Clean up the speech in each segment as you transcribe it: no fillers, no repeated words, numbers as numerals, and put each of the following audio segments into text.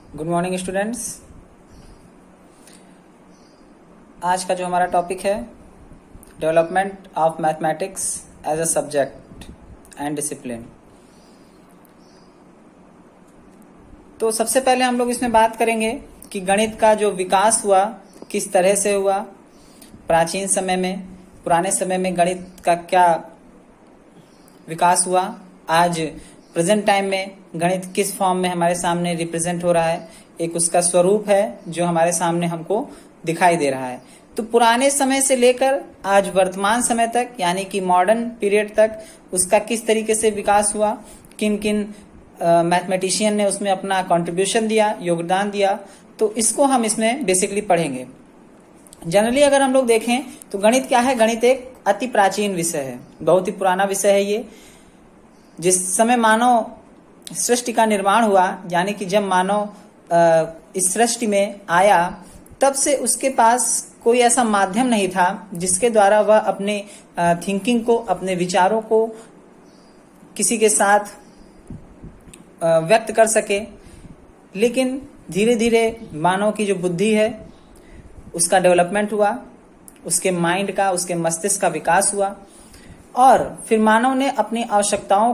Good morning students. आज का जो हमारा टॉपिक है development of mathematics as a subject and discipline. तो सबसे पहले हम लोग इसमें बात करेंगे कि गणित का जो विकास हुआ किस तरह से हुआ। प्राचीन समय में, पुराने समय में गणित का क्या विकास हुआ, आज प्रेजेंट टाइम में गणित किस फॉर्म में हमारे सामने रिप्रेजेंट हो रहा है, एक उसका स्वरूप है जो हमारे सामने हमको दिखाई दे रहा है। तो पुराने समय से लेकर आज वर्तमान समय तक यानी कि मॉडर्न पीरियड तक उसका किस तरीके से विकास हुआ, किन किन मैथमेटिशियन ने उसमें अपना कंट्रीब्यूशन दिया, योगदान दिया, तो इसको हम इसमें बेसिकली पढ़ेंगे। जनरली अगर हम लोग देखें तो गणित क्या है, गणित एक अति प्राचीन विषय है, बहुत ही पुराना विषय है ये। जिस समय मानव सृष्टि का निर्माण हुआ यानी कि जब मानव इस सृष्टि में आया तब से उसके पास कोई ऐसा माध्यम नहीं था जिसके द्वारा वह अपने थिंकिंग को, अपने विचारों को किसी के साथ व्यक्त कर सके। लेकिन धीरे धीरे मानव की जो बुद्धि है उसका डेवलपमेंट हुआ, उसके माइंड का, उसके मस्तिष्क का विकास हुआ और फिर मानव ने अपनी आवश्यकताओं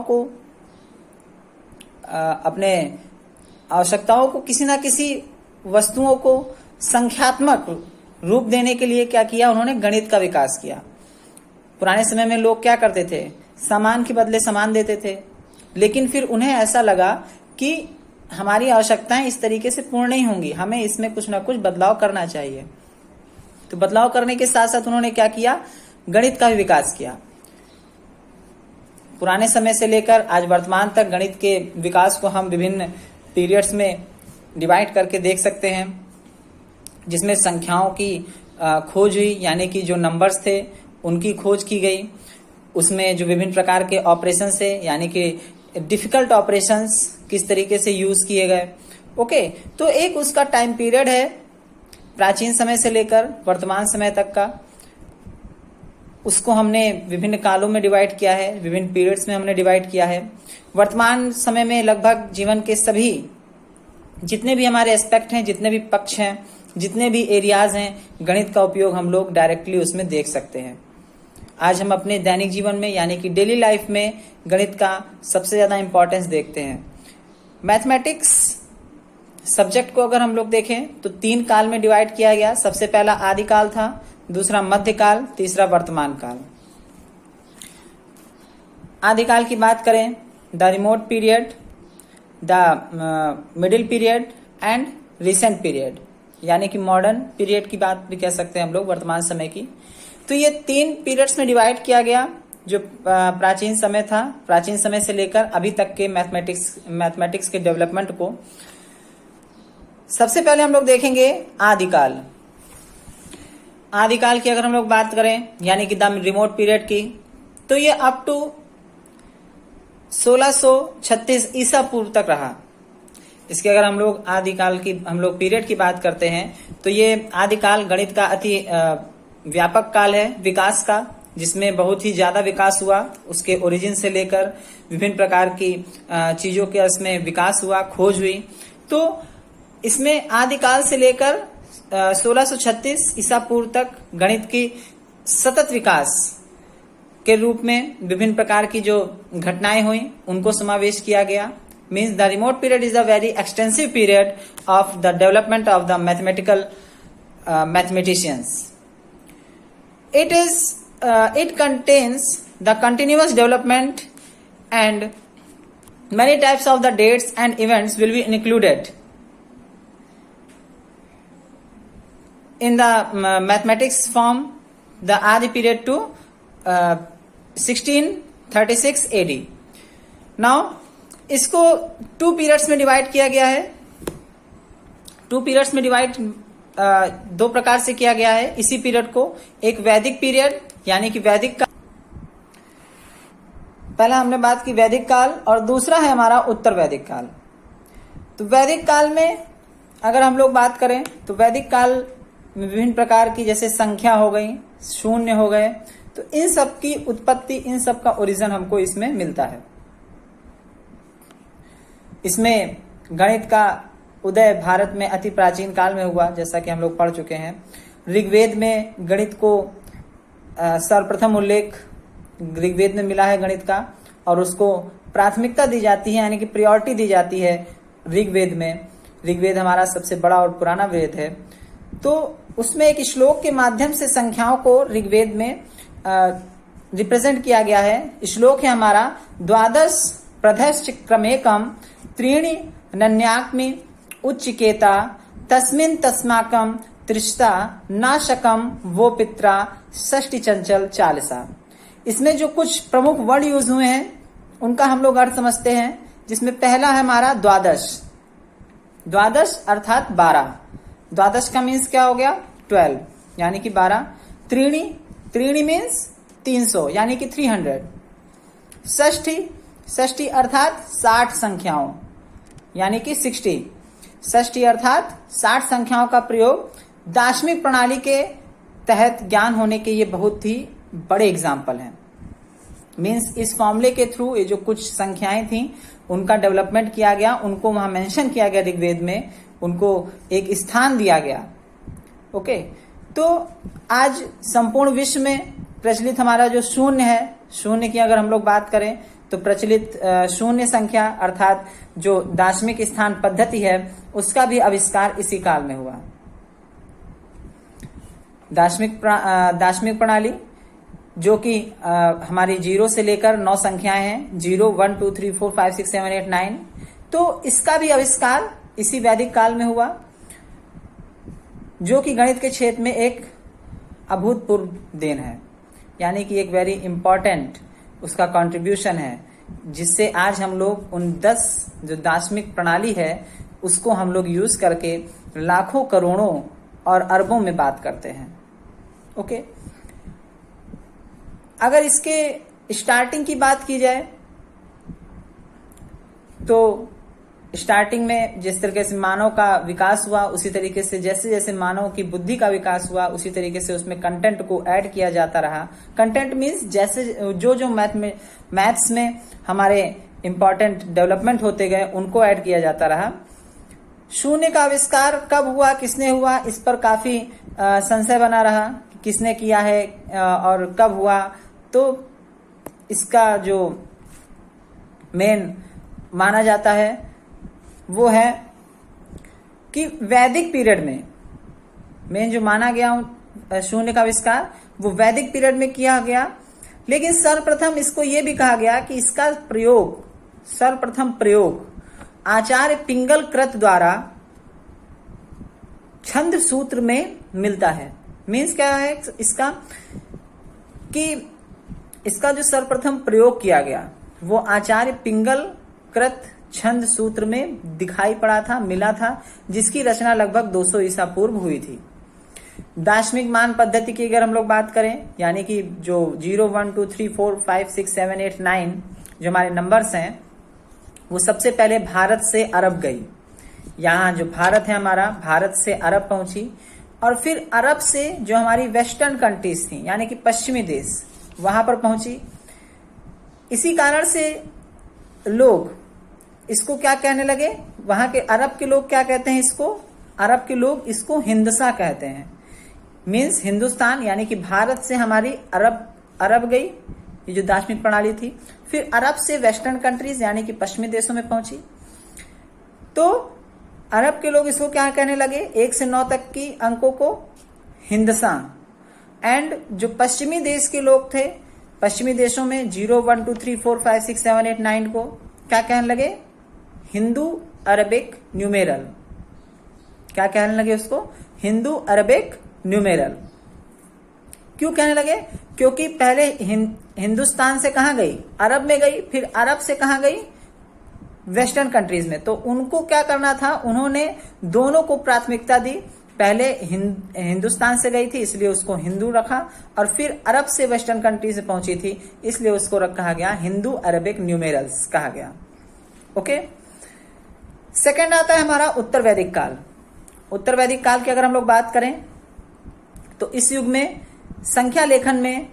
को किसी ना किसी वस्तुओं को संख्यात्मक रूप देने के लिए क्या किया, उन्होंने गणित का विकास किया। पुराने समय में लोग क्या करते थे, सामान के बदले सामान देते थे, लेकिन फिर उन्हें ऐसा लगा कि हमारी आवश्यकताएं इस तरीके से पूर्ण नहीं होंगी, हमें इसमें कुछ ना कुछ बदलाव करना चाहिए। तो बदलाव करने के साथ साथ उन्होंने क्या किया, गणित का भी विकास किया। पुराने समय से लेकर आज वर्तमान तक गणित के विकास को हम विभिन्न पीरियड्स में डिवाइड करके देख सकते हैं, जिसमें संख्याओं की खोज हुई यानी कि जो नंबर्स थे उनकी खोज की गई। उसमें जो विभिन्न प्रकार के ऑपरेशंस थे यानी कि डिफिकल्ट ऑपरेशंस किस तरीके से यूज किए गए। ओके, तो एक उसका टाइम पीरियड है प्राचीन समय से लेकर वर्तमान समय तक का, उसको हमने विभिन्न कालों में डिवाइड किया है, विभिन्न पीरियड्स में हमने डिवाइड किया है। वर्तमान समय में लगभग जीवन के सभी जितने भी हमारे एस्पेक्ट हैं, जितने भी पक्ष हैं, जितने भी एरियाज हैं, गणित का उपयोग हम लोग डायरेक्टली उसमें देख सकते हैं। आज हम अपने दैनिक जीवन में यानी कि डेली लाइफ में गणित का सबसे ज्यादा इंपॉर्टेंस देखते हैं। मैथमेटिक्स सब्जेक्ट को अगर हम लोग देखें तो 3 काल में डिवाइड किया गया। सबसे पहला आदिकाल था, दूसरा मध्यकाल, तीसरा वर्तमान काल। आदिकाल की बात करें, the remote period, the middle period and recent period, यानी कि मॉडर्न पीरियड की बात भी कह सकते हैं हम लोग, वर्तमान समय की। तो ये 3 पीरियड्स में डिवाइड किया गया जो प्राचीन समय था, प्राचीन समय से लेकर अभी तक के मैथमेटिक्स के डेवलपमेंट को। सबसे पहले हम लोग देखेंगे आदिकाल। आदिकाल की अगर हम लोग बात करें यानी कि द रिमोट पीरियड की, तो ये अप टू 1636 ईसा पूर्व तक रहा। इसके अगर हम लोग आदिकाल की पीरियड की बात करते हैं तो ये आदिकाल गणित का अति व्यापक काल है विकास का, जिसमें बहुत ही ज्यादा विकास हुआ। उसके ओरिजिन से लेकर विभिन्न प्रकार की चीजों के इसमें विकास हुआ, खोज हुई। तो इसमें आदिकाल से लेकर 1636 ईसा पूर्व तक गणित की सतत विकास के रूप में विभिन्न प्रकार की जो घटनाएं हुई उनको समावेश किया गया। Means the remote period is a very extensive period of the development of the mathematicians. It contains the continuous development and many types of the dates and events will be included in the mathematics form the Adi period to 1636 AD. Now इसको 2 periods में divide किया गया है। 2 periods में divide 2 प्रकार से किया गया है इसी पीरियड को। एक वैदिक पीरियड यानी कि वैदिक काल, पहला हमने बात की वैदिक काल, और दूसरा है हमारा उत्तर वैदिक काल। तो वैदिक काल में अगर हम लोग बात करें तो वैदिक काल में विभिन्न प्रकार की जैसे संख्या हो गई, शून्य हो गए, तो इन सब की उत्पत्ति, इन सब का ओरिजिन हमको इसमें मिलता है। इसमें गणित का उदय भारत में अति प्राचीन काल में हुआ, जैसा कि हम लोग पढ़ चुके हैं। ऋग्वेद में गणित को सर्वप्रथम उल्लेख ऋग्वेद में मिला है गणित का, और उसको प्राथमिकता दी जाती है, यानी कि प्रायोरिटी दी जाती है ऋग्वेद में। ऋग्वेद हमारा सबसे बड़ा और पुराना वेद है। तो उसमें एक श्लोक के माध्यम से संख्याओं को ऋग्वेद में रिप्रेजेंट किया गया है। श्लोक है हमारा, द्वादश प्रधश्च क्रमेकम त्रीणि नन्याक्मि उच्चिकेता तस्मिन् तस्माकम त्रिष्टा नाशकम वो पित्रा षष्टि चंचल चालिसा। इसमें जो कुछ प्रमुख वर्ड यूज हुए हैं उनका हम लोग अर्थ समझते हैं, जिसमें पहला है हमारा द्वादश। द्वादश अर्थात 12। द्वादश का मीन्स क्या हो गया? 12 यानी कि 12। त्रीणि, त्रीणि मीन्स 300 यानी कि 300। षष्ठी, षष्ठी अर्थात 60 संख्याओं यानी कि 60। षष्ठी अर्थात 60 संख्याओं का प्रयोग दार्शनिक प्रणाली के तहत ज्ञान होने के ये बहुत ही बड़े एग्जाम्पल हैं। मीन्स इस फॉर्मूले के थ्रू ये जो कुछ संख्याएं थी उनका डेवलपमेंट किया गया, उनको वहां मेंशन किया गया ऋग्वेद में, उनको एक स्थान दिया गया। ओके, तो आज संपूर्ण विश्व में प्रचलित हमारा जो शून्य है, शून्य की अगर हम लोग बात करें तो प्रचलित शून्य संख्या अर्थात जो दार्शनिक स्थान पद्धति है उसका भी आविष्कार इसी काल में हुआ। दार्शनिक प्रणाली जो कि हमारी 0 से लेकर 9 संख्याएं हैं, 0, 1, 2, 3, 4, 5, 6, 7, 8, 9, तो इसका भी आविष्कार इसी वैदिक काल में हुआ, जो कि गणित के क्षेत्र में एक अभूतपूर्व देन है, यानी कि एक वेरी इंपॉर्टेंट उसका कंट्रीब्यूशन है, जिससे आज हम लोग उन 10 जो दार्शनिक प्रणाली है उसको हम लोग यूज करके लाखों करोड़ों और अरबों में बात करते हैं। ओके, अगर इसके स्टार्टिंग की बात की जाए तो स्टार्टिंग में जिस तरीके से मानव का विकास हुआ, उसी तरीके से जैसे जैसे मानव की बुद्धि का विकास हुआ उसी तरीके से उसमें कंटेंट को ऐड किया जाता रहा। कंटेंट मीन्स जैसे जो मैथ्स में हमारे इंपॉर्टेंट डेवलपमेंट होते गए उनको ऐड किया जाता रहा। शून्य का आविष्कार कब हुआ, किसने हुआ, इस पर काफी संशय बना रहा, किसने किया है और कब हुआ। तो इसका जो मेन माना जाता है वो है कि वैदिक पीरियड में मेन जो माना गया शून्य का आविष्कार वो वैदिक पीरियड में किया गया। लेकिन सर्वप्रथम इसको ये भी कहा गया कि इसका प्रयोग, सर्वप्रथम प्रयोग आचार्य पिंगल कृत द्वारा छंद सूत्र में मिलता है। मीन्स क्या है इसका, कि इसका जो सर्वप्रथम प्रयोग किया गया वो आचार्य पिंगल कृत छंद सूत्र में दिखाई पड़ा था, मिला था, जिसकी रचना लगभग 200 ईसा पूर्व हुई थी। दार्शनिक मान पद्धति की अगर हम लोग बात करें, यानी कि जो 0, 1, 2, 3, 4, 5, 6, 7, 8, 9 जो हमारे नंबर्स हैं वो सबसे पहले भारत से अरब गई। यहाँ जो भारत है हमारा, भारत से अरब पहुंची और फिर अरब से जो हमारी वेस्टर्न कंट्रीज थी यानी कि पश्चिमी देश वहां पर पहुंची। इसी कारण से लोग इसको क्या कहने लगे, वहां के अरब के लोग क्या कहते हैं इसको, अरब के लोग इसको हिंदसा कहते हैं। मीन्स हिंदुस्तान, यानी कि भारत से हमारी अरब गई, ये जो दार्शनिक प्रणाली थी, फिर अरब से वेस्टर्न कंट्रीज यानी कि पश्चिमी देशों में पहुंची। तो अरब के लोग इसको क्या कहने लगे, 1 से 9 तक की अंकों को हिंदसा, एंड जो पश्चिमी देश के लोग थे, पश्चिमी देशों में 0, 1, 2, 3, 4, 5, 6, 7, 8, 9 को क्या कहने लगे, हिंदू अरबिक न्यूमेरल। क्या कहने लगे उसको, हिंदू अरबिक न्यूमेरल। क्यों कहने लगे, क्योंकि पहले हिंदुस्तान से कहां गई, अरब में गई, फिर अरब से कहां गई, वेस्टर्न कंट्रीज में। तो उनको क्या करना था, उन्होंने दोनों को प्राथमिकता दी। पहले हिंदुस्तान से गई थी इसलिए उसको हिंदू रखा, और फिर अरब से वेस्टर्न कंट्री से पहुंची थी इसलिए उसको कहा गया हिंदू अरबिक न्यूमेरल्स कहा गया। ओके, सेकंड आता है हमारा उत्तर वैदिक काल। उत्तर वैदिक काल की अगर हम लोग बात करें तो इस युग में संख्या लेखन में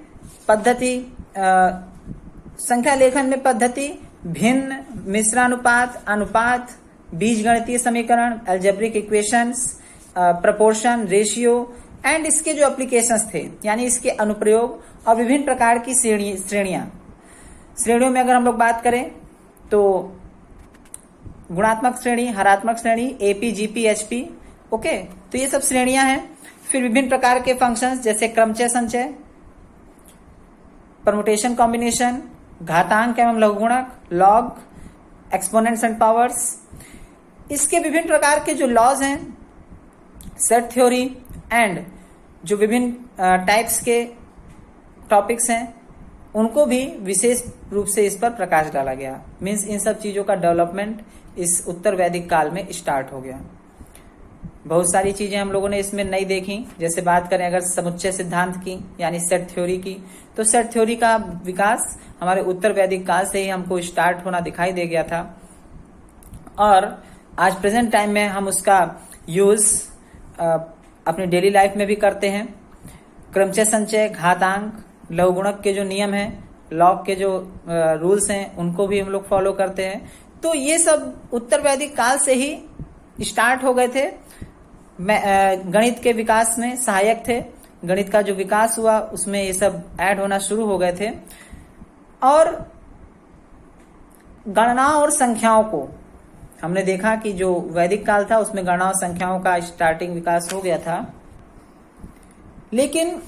पद्धति भिन्न, मिश्रानुपात, अनुपात, बीजगणितीय समीकरण, algebraic equations, proportion, ratio and इसके जो एप्लीकेशंस थे यानी इसके अनुप्रयोग और विभिन्न प्रकार की श्रेणियों में अगर हम लोग बात करें तो गुणात्मक श्रेणी, हरात्मक श्रेणी, एपी, जीपी, एचपी, ओके, तो ये सब श्रेणियां हैं। फिर विभिन्न प्रकार के फंक्शंस जैसे क्रमचय संचय, परमुटेशन कॉम्बिनेशन, घातांक एवं लघुगुणक, लॉग, एक्सपोनेंट्स एंड पावर्स, इसके विभिन्न प्रकार के जो लॉज हैं, सेट थ्योरी एंड जो विभिन्न टाइप्स के टॉपिक्स हैं उनको भी विशेष रूप से इस पर प्रकाश डाला गया। मीन्स इन सब चीजों का डेवलपमेंट इस उत्तर वैदिक काल में स्टार्ट हो गया। बहुत सारी चीजें हम लोगों ने इसमें नहीं देखी। जैसे बात करें अगर समुच्चय सिद्धांत की यानी सेट थ्योरी की, तो सेट थ्योरी का विकास हमारे उत्तर वैदिक काल से ही हमको स्टार्ट होना दिखाई दे गया था और आज प्रेजेंट टाइम में हम उसका यूज अपनी डेली लाइफ में भी करते हैं। क्रमचय संचय, घातांक, लघुगुणक के जो नियम हैं, लॉग के जो रूल्स हैं उनको भी हम लोग फॉलो करते हैं। तो ये सब उत्तर वैदिक काल से ही स्टार्ट हो गए थे, गणित के विकास में सहायक थे। गणित का जो विकास हुआ उसमें ये सब ऐड होना शुरू हो गए थे और गणना और संख्याओं को हमने देखा कि जो वैदिक काल था उसमें गणना और संख्याओं का स्टार्टिंग विकास हो गया था, लेकिन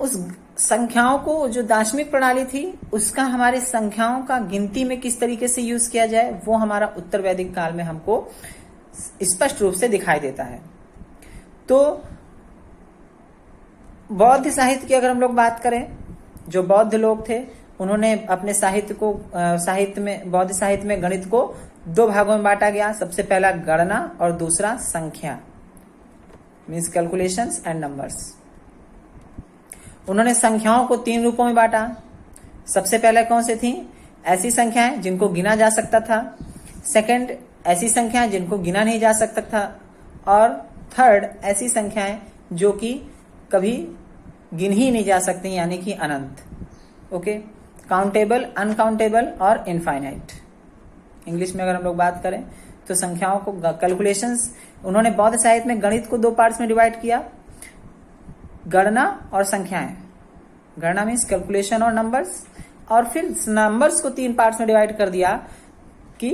उस संख्याओं को जो दार्शनिक प्रणाली थी उसका हमारे संख्याओं का गिनती में किस तरीके से यूज किया जाए वो हमारा उत्तर वैदिक काल में हमको स्पष्ट रूप से दिखाई देता है। तो बौद्ध साहित्य की अगर हम लोग बात करें, जो बौद्ध लोग थे उन्होंने अपने बौद्ध साहित्य में गणित को दो भागों में बांटा गया। सबसे पहला गणना और दूसरा संख्या, मीन्स कैलकुलेशंस एंड नंबर्स। उन्होंने संख्याओं को तीन रूपों में बांटा। सबसे पहले कौन से थी? ऐसी संख्याएं जिनको गिना जा सकता था, सेकंड ऐसी संख्याएं जिनको गिना नहीं जा सकता था और थर्ड ऐसी संख्याएं जो कि कभी गिन ही नहीं जा सकती यानी कि अनंत। ओके, काउंटेबल, अनकाउंटेबल और इनफाइनाइट। इंग्लिश में अगर हम लोग बात करें तो संख्याओं को कैलकुलेशंस, उन्होंने बौद्ध साहित्य में गणित को दो पार्ट्स में डिवाइड किया, गणना और संख्याएं। गणना मीन्स कैलकुलेशन और नंबर्स, और फिर नंबर्स को तीन पार्ट्स में डिवाइड कर दिया कि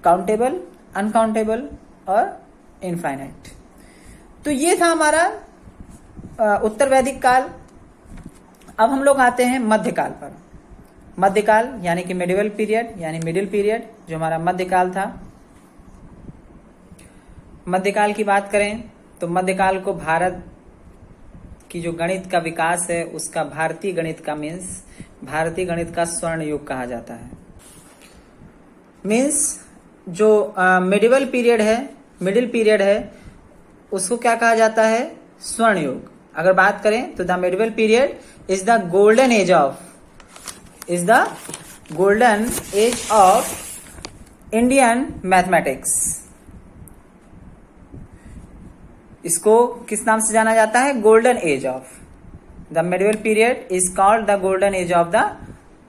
काउंटेबल, अनकाउंटेबल और इनफाइनाइट। तो ये था हमारा उत्तर वैदिक काल। अब हम लोग आते हैं मध्यकाल पर। मध्यकाल यानी कि मिडिवल पीरियड यानी मिडिल पीरियड, जो हमारा मध्यकाल था। मध्यकाल की बात करें तो मध्यकाल को भारत की जो गणित का विकास है उसका भारतीय गणित का मीन्स भारतीय गणित का स्वर्ण युग कहा जाता है। मीन्स जो मिडिवल पीरियड है, मिडिल पीरियड है, उसको क्या कहा जाता है? स्वर्ण युग। अगर बात करें तो the medieval period is the golden age of Indian mathematics. इसको किस नाम से जाना जाता है? Golden age of the medieval period is called the golden age of the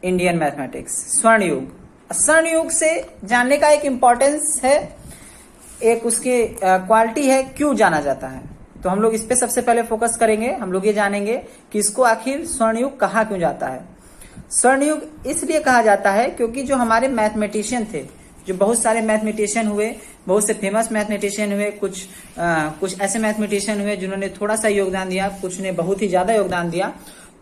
Indian mathematics, स्वर्ण युग। स्वर्ण युग से जानने का एक इंपॉर्टेंस है, एक उसकी क्वालिटी है, क्यों जाना जाता है। तो हम लोग इस पे सबसे पहले फोकस करेंगे। हम लोग ये जानेंगे कि इसको आखिर स्वर्ण युग कहा क्यों जाता है। स्वर्ण युग इसलिए कहा जाता है क्योंकि जो हमारे मैथमेटिशियन थे, जो बहुत सारे मैथमेटिशियन हुए, बहुत से फेमस मैथमेटिशियन हुए, कुछ ऐसे मैथमेटिशियन हुए जिन्होंने थोड़ा सा योगदान दिया, कुछ ने बहुत ही ज्यादा योगदान दिया।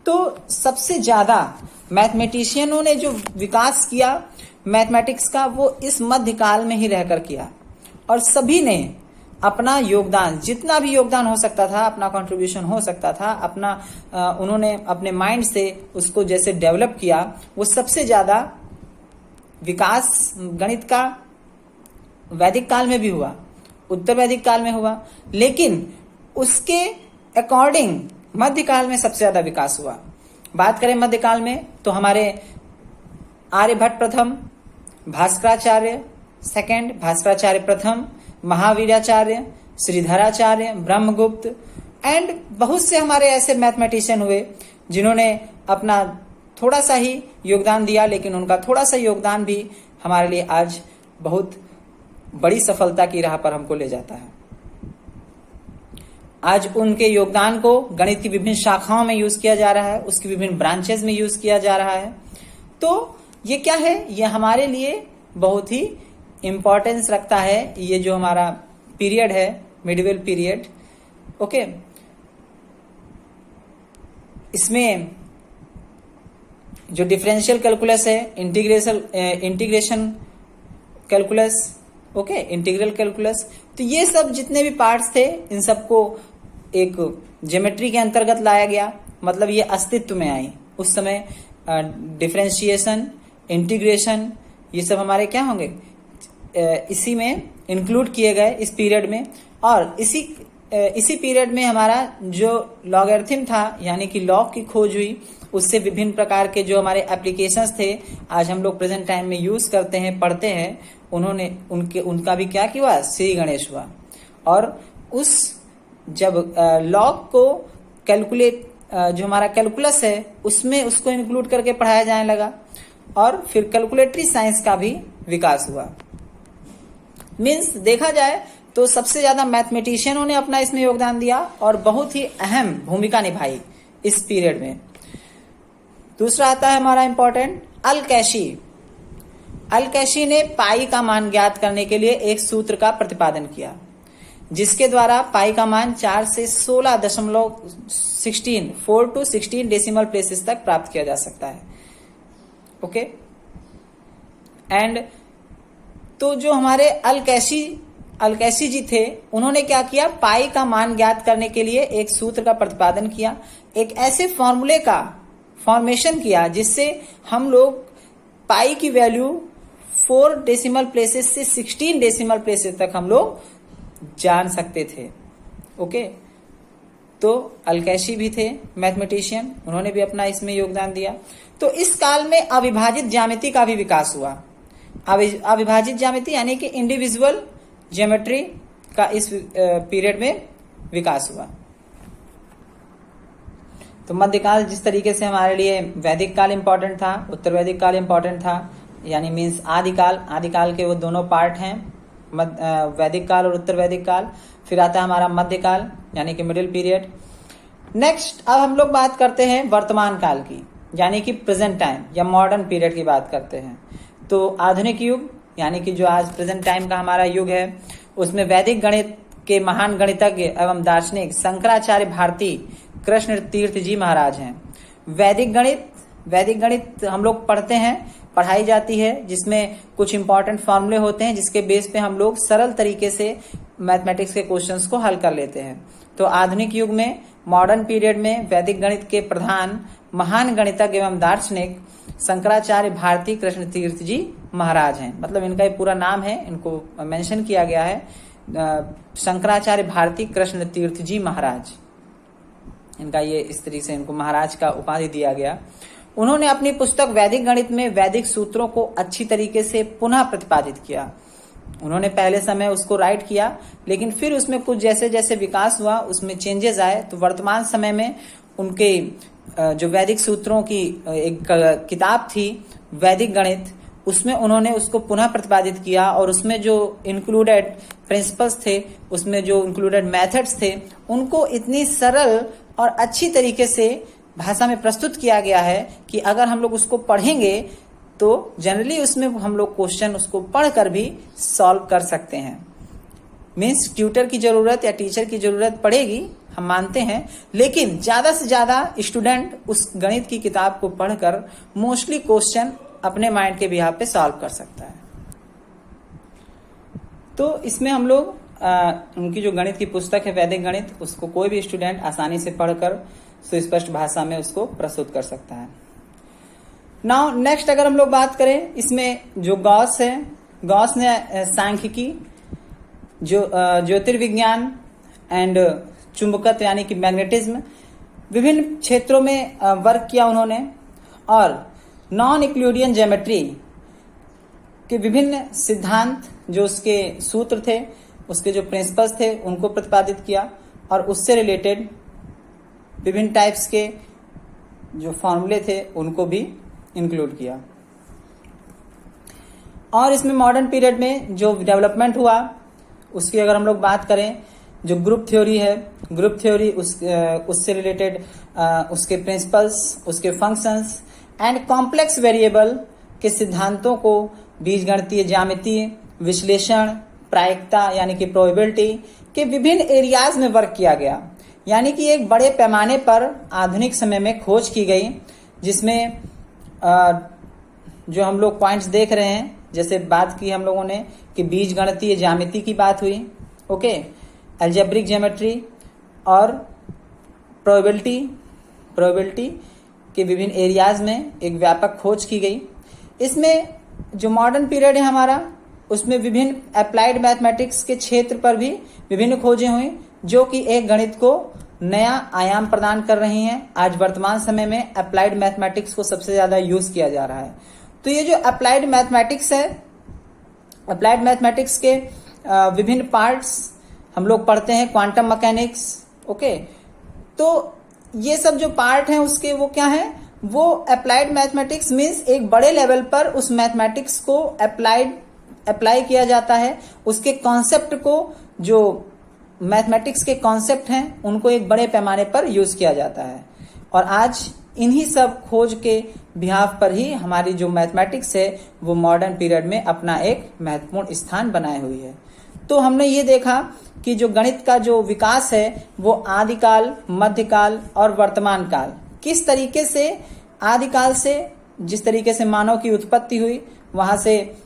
तो सबसे ज्यादा मैथमेटिशियनों ने जो विकास किया मैथमेटिक्स का वो इस मध्यकाल में ही रहकर किया, और सभी ने अपना योगदान, जितना भी योगदान हो सकता था, अपना कंट्रीब्यूशन हो सकता था, उन्होंने अपने माइंड से उसको जैसे डेवलप किया, वो सबसे ज्यादा विकास गणित का वैदिक काल में भी हुआ, उत्तर वैदिक काल में हुआ, लेकिन उसके अकॉर्डिंग मध्यकाल में सबसे ज्यादा विकास हुआ। बात करें मध्यकाल में तो हमारे आर्यभट्ट प्रथम, भास्कराचार्य सेकंड, भास्कराचार्य प्रथम, महावीराचार्य, श्रीधराचार्य, ब्रह्मगुप्त एंड बहुत से हमारे ऐसे मैथमेटिशियन हुए जिन्होंने अपना थोड़ा सा ही योगदान दिया, लेकिन उनका थोड़ा सा योगदान भी हमारे लिए आज बहुत बड़ी सफलता की राह पर हमको ले जाता है। आज उनके योगदान को गणित की विभिन्न शाखाओं में यूज किया जा रहा है, उसकी विभिन्न ब्रांचेस में यूज किया जा रहा है। तो ये क्या है, ये हमारे लिए बहुत ही इंपॉर्टेंस रखता है, ये जो हमारा पीरियड है मिडिवल पीरियड। ओके, इसमें जो डिफरेंशियल कैलकुलस है, integration calculus, okay, integral calculus, तो ये सब जितने भी पार्ट्स थे इन सबको एक ज्योमेट्री के अंतर्गत लाया गया, मतलब ये अस्तित्व में आई। उस समय डिफरेंशिएशन, इंटीग्रेशन, ये सब हमारे क्या होंगे, इसी में इंक्लूड किए गए इस पीरियड में। और इसी पीरियड में हमारा जो लॉगरिथम था यानी कि लॉग की खोज हुई, उससे विभिन्न प्रकार के जो हमारे एप्लीकेशंस थे आज हम लोग प्रेजेंट टाइम में यूज करते हैं, पढ़ते हैं, उनका भी क्या हुआ, श्री गणेश हुआ। और उस जब लॉग को कैलकुलेट, जो हमारा कैलकुलस है उसमें उसको इंक्लूड करके पढ़ाया जाने लगा, और फिर कैलकुलेटरी साइंस का भी विकास हुआ। मीन्स देखा जाए तो सबसे ज्यादा मैथमेटिशियनों ने अपना इसमें योगदान दिया और बहुत ही अहम भूमिका निभाई इस पीरियड में। दूसरा आता है हमारा इंपॉर्टेंट अल-कैशी। अल-कैशी ने पाई का मान ज्ञात करने के लिए एक सूत्र का प्रतिपादन किया, जिसके द्वारा पाई का मान 4 से 4 to 16 डेसिमल प्लेसेस तक प्राप्त किया जा सकता है। ओके, एंड तो जो हमारे अल-कैशी जी थे, उन्होंने क्या किया, पाई का मान ज्ञात करने के लिए एक सूत्र का प्रतिपादन किया, एक ऐसे फॉर्मूले का फॉर्मेशन किया जिससे हम लोग पाई की वैल्यू 4 डेसिमल प्लेसेस से 16 डेसिमल प्लेसेस तक हम लोग जान सकते थे। ओके, तो अल-कैशी भी थे मैथमेटिशियन, उन्होंने भी अपना इसमें योगदान दिया। तो इस काल में अविभाजित ज्यामिति का भी विकास हुआ। अविभाजित ज्यामिति यानी कि इंडिविजुअल ज्योमेट्री का इस पीरियड में विकास हुआ। तो मध्यकाल जिस तरीके से हमारे लिए वैदिक काल इंपॉर्टेंट था, उत्तर वैदिक काल इंपॉर्टेंट था, यानी मीन्स आदिकाल के वो दोनों पार्ट हैं, वैदिक काल और उत्तर वैदिक काल। फिर आता है हमारा मध्यकाल यानी कि मिडिल पीरियड। नेक्स्ट अब हम लोग बात करते हैं वर्तमान काल की, यानी कि प्रेजेंट टाइम या मॉडर्न पीरियड की बात करते हैं। तो आधुनिक युग यानी कि जो आज प्रेजेंट टाइम का हमारा युग है, उसमें वैदिक गणित के महान गणितज्ञ एवं दार्शनिक शंकराचार्य भारती कृष्ण तीर्थ जी महाराज हैं। वैदिक गणित हम लोग पढ़ते हैं, पढ़ाई जाती है, जिसमें कुछ इंपॉर्टेंट फॉर्मूले होते हैं जिसके बेस पे हम लोग सरल तरीके से मैथमेटिक्स के क्वेश्चंस को हल कर लेते हैं। तो आधुनिक युग में, मॉडर्न पीरियड में वैदिक गणित के प्रधान महान गणितज्ञ एवं दार्शनिक शंकराचार्य भारती कृष्ण तीर्थ जी महाराज हैं। मतलब इनका ये पूरा नाम है, इनको मेंशन किया गया है, शंकराचार्य भारती कृष्ण तीर्थ जी महाराज। इनका ये इस तरीके से इनको महाराज का उपाधि दिया गया। उन्होंने अपनी पुस्तक वैदिक गणित में वैदिक सूत्रों को अच्छी तरीके से पुनः प्रतिपादित किया। उन्होंने पहले समय उसको राइट किया, लेकिन फिर उसमें कुछ जैसे जैसे विकास हुआ उसमें चेंजेस आए। तो वर्तमान समय में उनके जो वैदिक सूत्रों की एक किताब थी वैदिक गणित, उसमें उन्होंने उसको पुनः प्रतिपादित किया और उसमें जो इंक्लूडेड प्रिंसिपल्स थे, उसमें जो इंक्लूडेड मेथड्स थे, उनको इतनी सरल और अच्छी तरीके से भाषा में प्रस्तुत किया गया है कि अगर हम लोग उसको पढ़ेंगे तो जनरली उसमें हम लोग क्वेश्चन उसको पढ़कर भी सॉल्व कर सकते हैं। मीन्स ट्यूटर की जरूरत या टीचर की जरूरत पड़ेगी, हम मानते हैं, लेकिन ज्यादा से ज्यादा स्टूडेंट उस गणित की किताब को पढ़कर मोस्टली क्वेश्चन अपने माइंड के बिहाफ पे सॉल्व कर सकता है। तो इसमें हम लोग उनकी जो गणित की पुस्तक है वैदिक गणित, उसको कोई भी स्टूडेंट आसानी से पढ़कर सुस्पष्ट भाषा में उसको प्रस्तुत कर सकता है। नाउ नेक्स्ट अगर हम लोग बात करें, इसमें जो गॉस है, गॉस ने सांख्यिकी, जो ज्योतिर्विज्ञान एंड चुंबकत्व यानी कि मैग्नेटिज्म, विभिन्न क्षेत्रों में वर्क किया उन्होंने, और नॉन यूक्लिडियन ज्योमेट्री के विभिन्न सिद्धांत, जो उसके सूत्र थे, उसके जो प्रिंसिपल्स थे, उनको प्रतिपादित किया, और उससे रिलेटेड विभिन्न टाइप्स के जो फॉर्मूले थे उनको भी इंक्लूड किया। और इसमें मॉडर्न पीरियड में जो डेवलपमेंट हुआ उसकी अगर हम लोग बात करें, जो ग्रुप थ्योरी है, ग्रुप थ्योरी उससे रिलेटेड उसके प्रिंसिपल्स, उसके फंक्शंस एंड कॉम्प्लेक्स वेरिएबल के सिद्धांतों को बीजगणितीय, ज्यामितीय विश्लेषण, प्रायिकता यानी कि प्रोबेबिलिटी के विभिन्न एरियाज में वर्क किया गया। यानी कि एक बड़े पैमाने पर आधुनिक समय में खोज की गई, जिसमें जो हम लोग पॉइंट्स देख रहे हैं, जैसे बात की हम लोगों ने कि बीजगणितीय ज्यामिति की बात हुई, ओके, अलजेब्रिक ज्योमेट्री और प्रोबेबिलिटी के विभिन्न एरियाज में एक व्यापक खोज की गई। इसमें जो मॉडर्न पीरियड है हमारा, उसमें विभिन्न अप्लाइड मैथमेटिक्स के क्षेत्र पर भी विभिन्न खोजें हुई, जो कि एक गणित को नया आयाम प्रदान कर रही हैं। आज वर्तमान समय में अप्लाइड मैथमेटिक्स को सबसे ज्यादा यूज किया जा रहा है। तो ये जो अप्लाइड मैथमेटिक्स है, अप्लाइड मैथमेटिक्स के विभिन्न पार्ट्स हम लोग पढ़ते हैं, क्वांटम मैकेनिक्स, ओके। तो ये सब जो पार्ट हैं उसके वो क्या है, वो अप्लाइड मैथमेटिक्स मीन्स एक बड़े लेवल पर उस मैथमेटिक्स को अप्लाई किया जाता है। उसके कॉन्सेप्ट को, जो मैथमेटिक्स के कॉन्सेप्ट हैं, उनको एक बड़े पैमाने पर यूज किया जाता है। और आज इन्हीं सब खोज के बिहाफ पर ही हमारी जो मैथमेटिक्स है वो मॉडर्न पीरियड में अपना एक महत्वपूर्ण स्थान बनाए हुई है। तो हमने ये देखा कि जो गणित का जो विकास है वो आदिकाल, मध्यकाल और वर्तमान काल, किस तरीके से आदिकाल से जिस तरीके से मानव की उत्पत्ति हुई, वहां से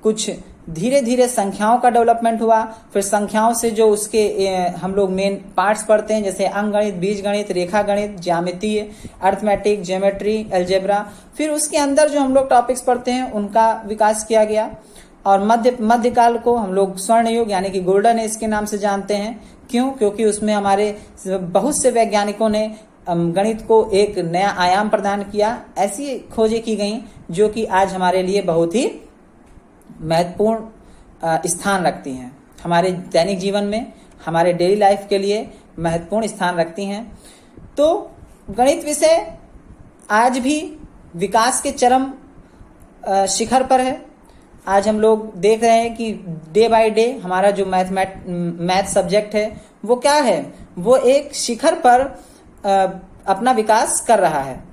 कुछ धीरे धीरे संख्याओं का डेवलपमेंट हुआ, फिर संख्याओं से जो उसके हम लोग मेन पार्ट्स पढ़ते हैं, जैसे अंकगणित, बीजगणित, रेखा गणित, ज्यामितीय, अर्थमेटिक, ज्योमेट्री, अलजेब्रा, फिर उसके अंदर जो हम लोग टॉपिक्स पढ़ते हैं उनका विकास किया गया। और मध्यकाल को हम लोग स्वर्ण युग यानी कि गोल्डन एज के नाम से जानते हैं। क्यों? क्योंकि उसमें हमारे बहुत से वैज्ञानिकों ने गणित को एक नया आयाम प्रदान किया। ऐसी खोजें की गई जो कि आज हमारे लिए बहुत ही महत्वपूर्ण स्थान रखती हैं, हमारे दैनिक जीवन में, हमारे डेली लाइफ के लिए महत्वपूर्ण स्थान रखती हैं। तो गणित विषय आज भी विकास के चरम शिखर पर है। आज हम लोग देख रहे हैं कि डे बाय डे हमारा जो मैथ सब्जेक्ट है वो क्या है, वो एक शिखर पर अपना विकास कर रहा है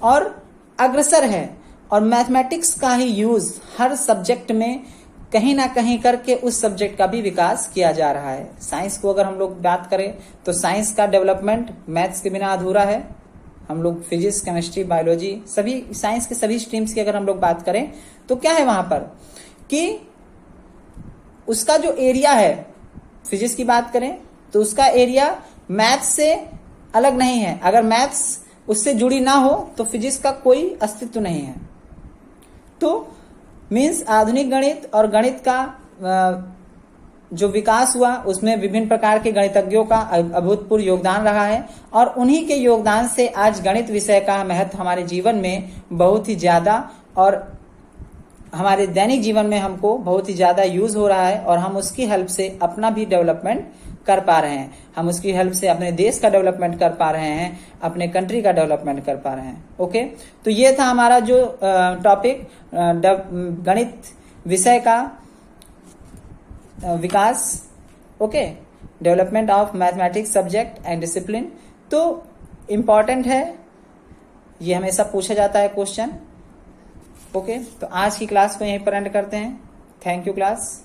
और अग्रसर है। और मैथमेटिक्स का ही यूज हर सब्जेक्ट में कहीं ना कहीं करके उस सब्जेक्ट का भी विकास किया जा रहा है। साइंस को अगर हम लोग बात करें तो साइंस का डेवलपमेंट मैथ्स के बिना अधूरा है। हम लोग फिजिक्स, केमिस्ट्री, बायोलॉजी, सभी साइंस के सभी स्ट्रीम्स की अगर हम लोग बात करें तो क्या है वहां पर कि उसका जो एरिया है, फिजिक्स की बात करें तो उसका एरिया मैथ्स से अलग नहीं है। अगर मैथ्स उससे जुड़ी ना हो तो फिजिक्स का कोई अस्तित्व नहीं है। तो मीन्स आधुनिक गणित और गणित का जो विकास हुआ उसमें विभिन्न प्रकार के गणितज्ञों का अभूतपूर्व योगदान रहा है और उन्हीं के योगदान से आज गणित विषय का महत्व हमारे जीवन में बहुत ही ज्यादा और हमारे दैनिक जीवन में हमको बहुत ही ज्यादा यूज हो रहा है और हम उसकी हेल्प से अपना भी डेवलपमेंट कर पा रहे हैं। हम उसकी हेल्प से अपने देश का डेवलपमेंट कर पा रहे हैं, अपने कंट्री का डेवलपमेंट कर पा रहे हैं। ओके, तो ये था हमारा जो टॉपिक गणित विषय का विकास, okay, development of mathematics subject and discipline. तो इम्पॉर्टेंट है, ये हमेशा पूछा जाता है क्वेश्चन। ओके, तो आज की क्लास को यहीं पर एंड करते हैं। Thank you class.